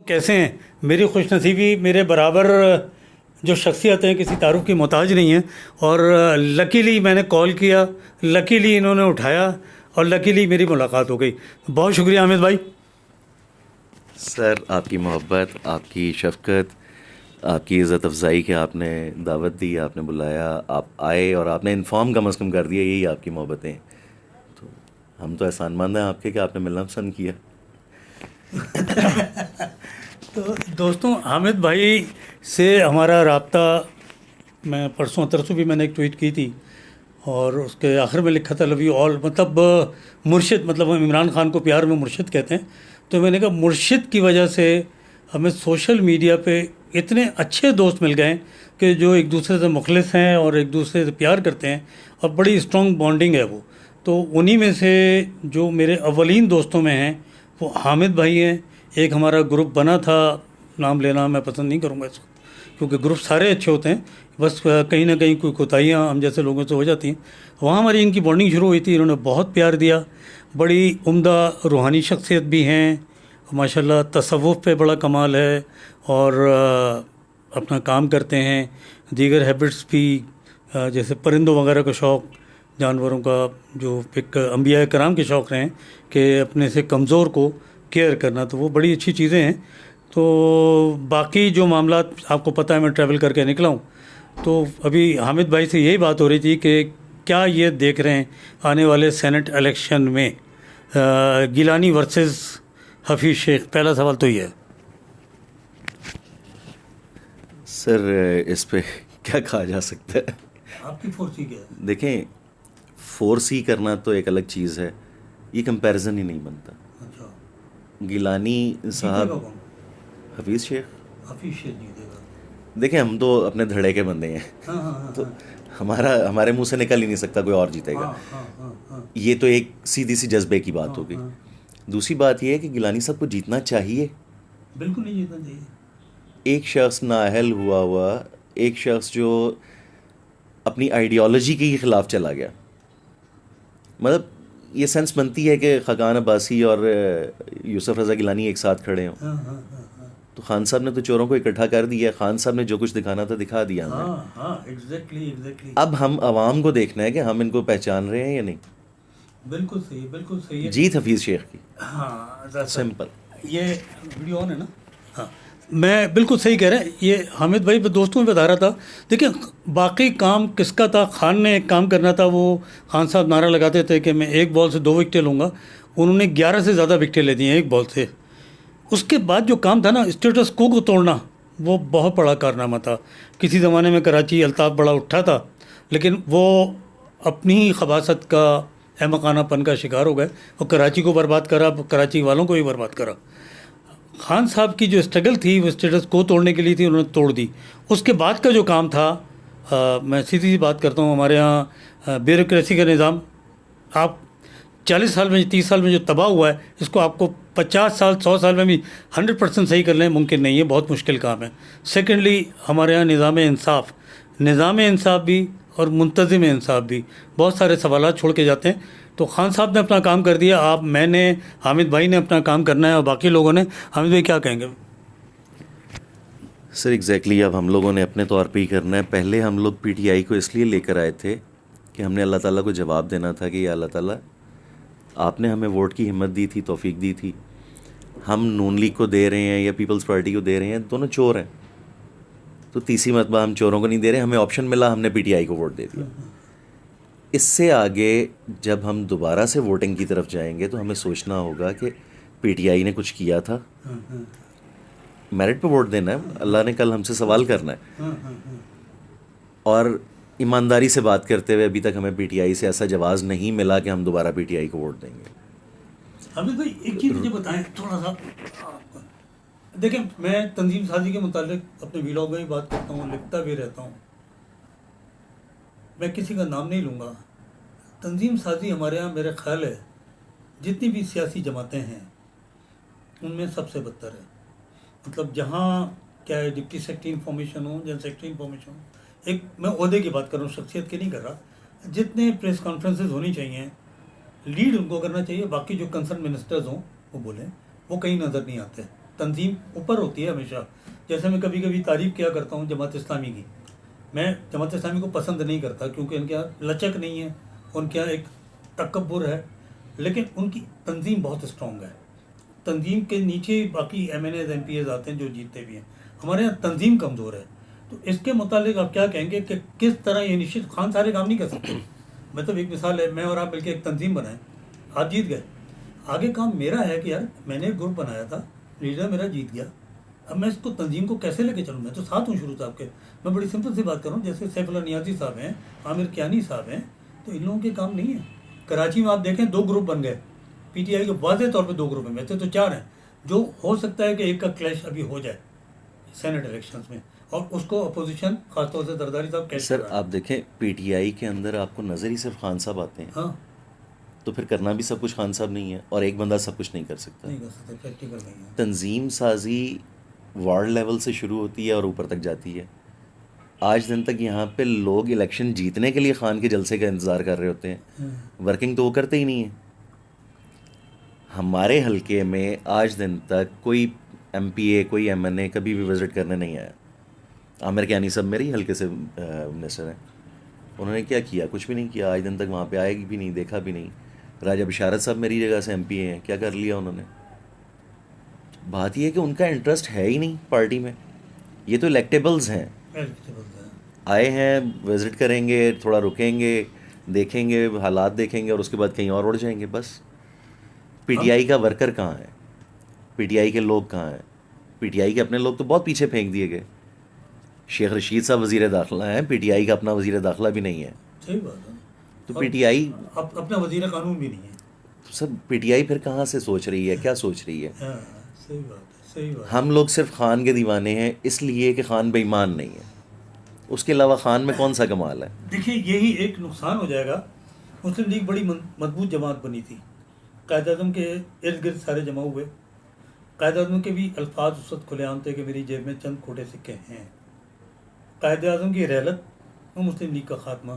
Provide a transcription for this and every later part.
कैसे हैं? मेरी खुशनसीबी मेरे बराबर जो शख्सियत हैं किसी तारुफ की मोहताज नहीं है। और लकीली मैंने कॉल किया, लकीली इन्होंने उठाया और लकीली मेरी मुलाकात हो गई। बहुत शुक्रिया हामिद भाई। सर आपकी मोहब्बत, आपकी शफ़क़त, आपकी इज़्ज़त अफ़ज़ाई कि आपने दावत दी, आपने बुलाया, आप आए और आपने इन्फॉर्म कम अज़ कम कर दिया, यही आपकी मोहब्बतें। तो हम तो एहसानमंद हैं आपके कि आपने मिलना पसंद किया। तो दोस्तों, हामिद भाई से हमारा राब्ता, मैं परसों तरसों भी मैंने एक ट्वीट की थी और उसके आखिर में लिखा था लव यू ऑल, मतलब मुर्शिद, मतलब हम इमरान खान को प्यार में मुर्शिद कहते हैं। तो मैंने कहा मुर्शिद की वजह से हमें सोशल मीडिया पे इतने अच्छे दोस्त मिल गए कि जो एक दूसरे से मुखलिस हैं और एक दूसरे से प्यार करते हैं और बड़ी स्ट्रॉन्ग बॉन्डिंग है वो। तो उन्हीं में से जो मेरे अवलीन दोस्तों में हैं वो हामिद भाई हैं। एक हमारा ग्रुप बना था, नाम लेना मैं पसंद नहीं करूँगा इसको क्योंकि ग्रुप सारे अच्छे होते हैं, बस कहीं ना कहीं कोई कोताहियाँ हम जैसे लोगों से हो जाती हैं। वहाँ हमारी इनकी बॉन्डिंग शुरू हुई थी, इन्होंने बहुत प्यार दिया। बड़ी उम्दा रूहानी शख्सियत भी हैं माशाल्लाह, तसव्वुफ़ पे बड़ा कमाल है और अपना काम करते हैं। दीगर हैबिट्स भी जैसे परिंदों वगैरह का शौक़, जानवरों का जो एक अंबिया कराम के शौक़ रहे हैं कि अपने से कमज़ोर को केयर करना, तो वो बड़ी अच्छी चीज़ें हैं। तो बाकी जो मामलात आपको पता है, मैं ट्रैवल करके निकला हूँ। तो अभी हामिद भाई से यही बात हो रही थी कि क्या ये देख रहे हैं आने वाले सेनेट इलेक्शन में गिलानी वर्सेस हफीज़ शेख? पहला सवाल तो ये है। सर इस पे क्या कहा जा सकता है? आपकी फोर्सी क्या है? देखें, फोर्सी करना तो एक अलग चीज़ है, ये कंपैरिजन ही नहीं बनता। अच्छा, गिलानी साहब, हफीज़ शेख जीतेगा। देखें, हम तो अपने धड़े के बंदे हैं। हाँ, तो हमारे मुंह से निकल ही नहीं सकता कोई और जीतेगा। ये तो एक सीधी सी जज्बे की बात हो गई। दूसरी बात यह है कि गिलानी साहब को जीतना चाहिए, बिल्कुल नहीं जीतना चाहिए। एक शख्स नाअहल हुआ, एक शख्स जो अपनी आइडियोलॉजी के खिलाफ चला गया। मतलब ये सेंस बनती है कि ख़ाकान अब्बासी और यूसुफ रज़ा गिलानी एक साथ खड़े हों। तो खान साहब ने तो चोरों को इकट्ठा कर दिया, खान साहब ने जो कुछ दिखाना था दिखा दिया हमें। एग्जैक्टली। अब हम आवाम को देखना है कि हम इनको पहचान रहे हैं या नहीं। बिल्कुल सही है। जीत हफीज़ शेख की। हाँ, सिंपल। ये वीडियो ऑन है ना? हाँ, मैं बिल्कुल सही कह रहे हैं। ये हामिद भाई दोस्तों में बता रहा था। देखिए, बाकी काम किसका था? खान ने एक काम करना था। वो खान साहब नारा लगाते थे कि मैं एक बॉल से 2 विकेटें लूँगा। उन्होंने 11 से ज़्यादा विकेटें ले दी हैं एक बॉल से। उसके बाद जो काम था ना, स्टेटस को तोड़ना, वो बहुत बड़ा कारनामा था। किसी ज़माने में कराची अल्ताफ़ बड़ा उठा था, लेकिन वो अपनी ही खबासत का, अहमकानापन का शिकार हो गए और कराची को बर्बाद करा, कराची वालों को भी बर्बाद करा। खान साहब की जो स्ट्रगल थी वो स्टेटस को तोड़ने के लिए थी, उन्होंने तोड़ दी। उसके बाद का जो काम था, मैं सीधी सी बात करता हूँ, हमारे यहाँ ब्यूरोक्रेसी का निज़ाम, आप 40 साल में 30 साल में जो तबाह हुआ है, इसको आपको 50 साल 100 साल में भी 100% सही कर लें मुमकिन नहीं है, बहुत मुश्किल काम है। सेकेंडली, हमारे यहाँ निज़ाम इंसाफ भी और मुंतज़िम इंसाफ भी बहुत सारे सवालात छोड़ के जाते हैं। तो खान साहब ने अपना काम कर दिया, मैंने, हामिद भाई ने अपना काम करना है और बाकी लोगों ने। हामिद भाई क्या कहेंगे? सर एग्जैक्टली, अब हम लोगों ने अपने तौर पे ही करना है। पहले हम लोग पीटीआई को इसलिए लेकर आए थे कि हमने अल्लाह ताला को जवाब देना था कि या अल्लाह ताला, आपने हमें वोट की हिम्मत दी थी, तौफीक दी थी। हम नून लीग को दे रहे हैं या पीपल्स पार्टी को दे रहे हैं, दोनों चोर हैं। तो तीसरी मरतबा हम चोरों को नहीं दे रहे, हमें ऑप्शन मिला, हमने पीटीआई को वोट दे दिया। इससे आगे जब हम दोबारा से वोटिंग की तरफ जाएंगे तो हमें सोचना होगा कि पीटीआई ने कुछ किया था, मेरिट पे वोट देना है, अल्लाह ने कल हमसे सवाल करना है। और ईमानदारी से बात करते हुए अभी तक हमें पीटीआई से ऐसा जवाब नहीं मिला कि हम दोबारा पीटीआई को वोट देंगे। हामिद भाई, एक चीज़ मुझे बताएं थोड़ा सा। देखें, मैं तंजीम साजी के मुतालिक अपने वीलॉग में भी बात करता हूँ, लिखता भी रहता हूँ। मैं किसी का नाम नहीं लूँगा। तंजीम साजी हमारे यहाँ, मेरा ख्याल है, जितनी भी सियासी जमातें हैं उनमें सबसे बदतर है। मतलब जहाँ क्या है, डिप्टी सेक्रेटरी इन्फॉर्मेशन हो, जनरल सेक्रेटरी इन्फॉर्मेशन हो, एक मैं ओहदे की बात कर रहा हूँ, शख्सियत की नहीं कर रहा। जितने प्रेस कॉन्फ्रेंसेज होनी चाहिए, लीड उनको करना चाहिए, बाकी जो कंसर्न मिनिस्टर्स हों वो बोलें, वो कहीं नज़र नहीं आते। तंजीम ऊपर होती है हमेशा। जैसे मैं कभी कभी तारीफ़ किया करता हूँ जमात इस्लामी की। मैं जमात इस्लामी को पसंद नहीं करता क्योंकि उनके यहाँ लचक नहीं है, उनके यहाँ एक तकब्बुर है, लेकिन उनकी तंजीम बहुत स्ट्रॉन्ग है। तंजीम के नीचे बाकी MNAs MPAs आते हैं जो जीतते भी हैं। हमारे यहाँ तंजीम कमज़ोर है। तो इसके मुतालिक आप क्या कहेंगे कि किस तरह ये निश्चित खान सारे काम नहीं कर सकते। मतलब एक मिसाल है, मैं और आप मिलकर एक तंजीम बनाएं, आप जीत गए, आगे काम मेरा है कि यार मैंने एक ग्रुप बनाया था, लीडर मेरा जीत गया, अब मैं इसको तंजीम को कैसे लेके चलूँ। मैं तो साथ हूँ शुरू से आपके। मैं बड़ी सिंपल सी बात करूँ, जैसे सैफुल्लाह नियाज़ी साहब हैं, आमिर कियानी साहब हैं, तो इन लोगों के काम नहीं है। कराची में आप देखें 2 ग्रुप बन गए, PTI के वाज़ेह तौर पे 2 ग्रुप हैं, वैसे तो 4 हैं, जो हो सकता है कि एक का क्लैश अभी हो जाए सेनेट इलेक्शंस में, और उसको अपोजिशन खासतौर से जरदारी साहब कैसे। सर आप देखें PTI के अंदर आपको नज़र ही सिर्फ खान साहब आते हैं, हाँ, तो फिर करना भी सब कुछ खान साहब नहीं है, और एक बंदा सब कुछ नहीं कर सकता। नहीं कर सकते, प्रैक्टिकल नहीं है। तंजीम साजी वार्ड लेवल से शुरू होती है और ऊपर तक जाती है। आज दिन तक यहाँ पे लोग इलेक्शन जीतने के लिए खान के जलसे का इंतज़ार कर रहे होते हैं, वर्किंग तो वो करते ही नहीं है। हमारे हलके में आज दिन तक कोई MPA कोई MNA कभी भी विज़िट करने नहीं आया। आमिर कियानी सब मेरे ही हलके से मिनिस्टर हैं, उन्होंने क्या किया? कुछ भी नहीं किया। आज दिन तक वहाँ पे आएगी भी नहीं, देखा भी नहीं। राजा बिशारत साहब मेरी जगह से MPA हैं, क्या कर लिया उन्होंने? बात यह है कि उनका इंटरेस्ट है ही नहीं पार्टी में। ये तो इलेक्टेबल्स हैं, आए हैं, विज़िट करेंगे, थोड़ा रुकेंगे, देखेंगे, हालात देखेंगे और उसके बाद कहीं और उड़ जाएंगे बस। PTI का वर्कर कहाँ है? PTI के लोग कहाँ हैं? PTI के अपने लोग तो बहुत पीछे फेंक दिए गए। शेख रशीद साहब वज़ीर दाखिला हैं, PTI का अपना वज़ीर दाखिला भी नहीं है। सही बात है। तो PTI अपना वज़ीर कानून भी नहीं है। तो सब PTI फिर कहाँ से सोच रही है, क्या सोच रही है? हाँ, सही बात है, सही बात। हम लोग सिर्फ खान के दीवाने हैं इसलिए कि खान बेईमान नहीं है, उसके अलावा खान में कौन सा कमाल है? देखिए यही एक नुकसान हो जाएगा। मुस्लिम लीग बड़ी मजबूत जमात बनी थी, कायद-ए-आज़म के इर्द गिर्द सारे जमा हुए। कायद-ए-आज़म के भी अल्फाज उस वक्त खुलेआम थे कि मेरी जेब में चंद खोटे सिक्के हैं। कायद-ए-आज़म की रहलत और मुस्लिम लीग का खात्मा,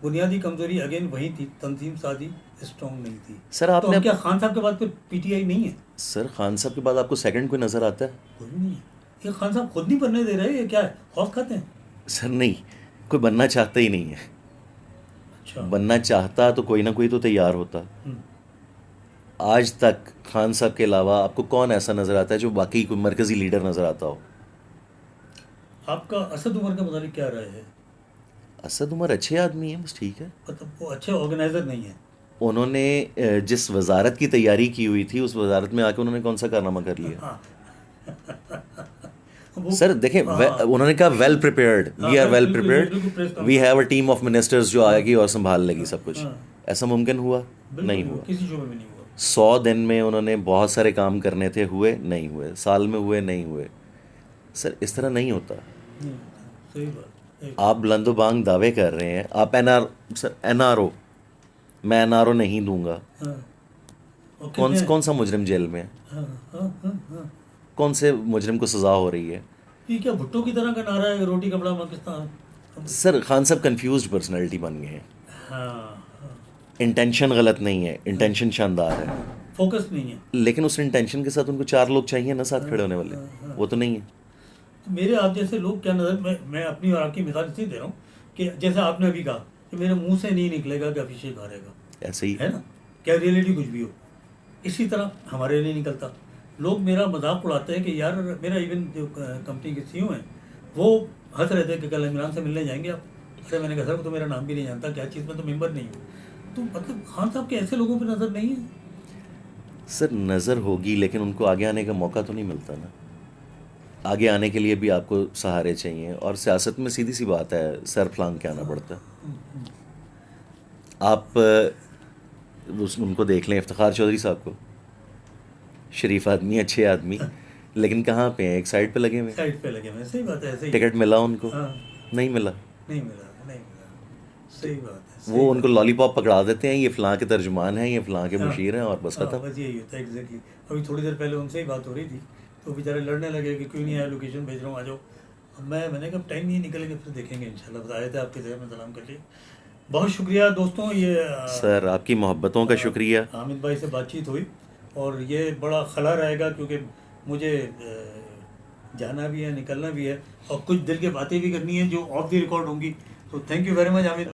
बुनियादी कमजोरी अगेन वही थी, तंजीम साजी स्ट्रॉन्ग नहीं थी। सर आपने तो क्या खान साहब के बाद फिर PTI नहीं है? सर खान साहब के बाद आपको सेकंड कोई नज़र आता है? कोई भी नहीं है। ये खान साहब खुद नहीं बनने दे रहे, ये क्या है, खौफ खाते हैं? सर नहीं, कोई बनना चाहता ही नहीं है। अच्छा। बनना चाहता तो कोई ना कोई तो तैयार होता। आज तक खान साहब के अलावा आपको कौन ऐसा नज़र आता है जो बाकी कोई मरकज़ी लीडर नज़र आता हो? आपका असद उमर का मुतालिक क्या राय है? असद उमर अच्छे आदमी हैं, बस ठीक है। मतलब वो अच्छे ऑर्गेनाइजर नहीं है। उन्होंने जिस वजारत की तैयारी की हुई थी उस वजारत में आके उन्होंने कौन सा कारनामा कर लिया? हाँ। सर देखें, उन्होंने कहा well prepared, we are well prepared, we have a team of ministers जो आएगी और संभाल लेगी सब कुछ। ऐसा मुमकिन हुआ? नहीं हुआ। किसी शोबे में नहीं हुआ। 100 दिन में उन्होंने बहुत सारे काम करने थे, हुए नहीं हुए। साल में हुए नहीं हुए। सर इस तरह नहीं होता। सही बात। आप बुलंदोबांग दावे कर रहे हैं, आप NRO, मैं NRO नहीं दूंगा। कौन सा मुजरिम जेल में है? कौन से मुजरिम को सज़ा हो रही है? ये क्या भुट्टो की तरह का नारा है, रोटी कपड़ा पाकिस्तान? सर खान साहब कंफ्यूज्ड पर्सनैलिटी बन गए हैं। इंटेंशन गलत नहीं है, इंटेंशन शानदार है, फोकस नहीं है। लेकिन उस इंटेंशन के साथ उनको 4 लोग चाहिए ना साथ खड़े होने वाले, वो तो नहीं है। तो मेरे आप जैसे लोग क्या नज़र, मैं अपनी और आपकी मिसाल इसलिए दे रहा हूँ कि जैसे आपने अभी कहा कि मेरे मुंह से नहीं निकलेगा कि अभिषेक हारेगा, ऐसे ही है ना, क्या रियलिटी कुछ भी हो। इसी तरह हमारे लिए निकलता। लोग मेरा मजाक उड़ाते हैं कि यार, मेरा इवन जो कंपनी के CEO हैं वो हंस रहे थे कि कल इमरान से मिलने जाएंगे आप। अरे मैंने कहा सर वो तो मेरा नाम भी नहीं जानता, क्या चीज़ में तो मेंबर नहीं हूँ। तो मतलब खान साहब के ऐसे लोगों पर नज़र नहीं है? सर नज़र होगी, लेकिन उनको आगे आने का मौका तो नहीं मिलता ना। आगे आने के लिए भी आपको सहारे चाहिए, और सियासत में सीधी सी बात है, सर फलांग के आना पड़ता है। आप उनको देख लें, इफ्तिखार चौधरी साहब को, शरीफ आदमी, अच्छे आदमी, लेकिन कहाँ पे हैं? एक साइड पे लगे हुए। साइड पे लगे हुए, सही बात है। ऐसे ही टिकट मिला उनको? नहीं मिला। नहीं मिला, नहीं मिला, सही बात है। वो उनको लॉलीपॉप पकड़ा देते हैं, ये फलां के तर्जुमान हैं, ये फलां के मुशीर हैं, और बस खत्म। बस यही होता है एग्जैक्टली। अभी थोड़ी देर पहले उनसे ही बात हो रही थी, तो बेचारे लड़ने लगे कि क्यों नहीं आया, लोकेशन भेज रहा हूँ, आ जाओ। मैंने कहा टाइम नहीं निकलेंगे, फिर देखेंगे इंशाल्लाह। बताए थे आपके जगह में सलाम कर लिए। बहुत शुक्रिया दोस्तों। ये सर आपकी मोहब्बतों का शुक्रिया। हामिद भाई से बातचीत हुई और ये बड़ा खला रहेगा, क्योंकि मुझे जाना भी है, निकलना भी है, और कुछ दिल की बातें भी करनी है जो ऑफ द रिकॉर्ड होंगी। तो thank you very much Hamid.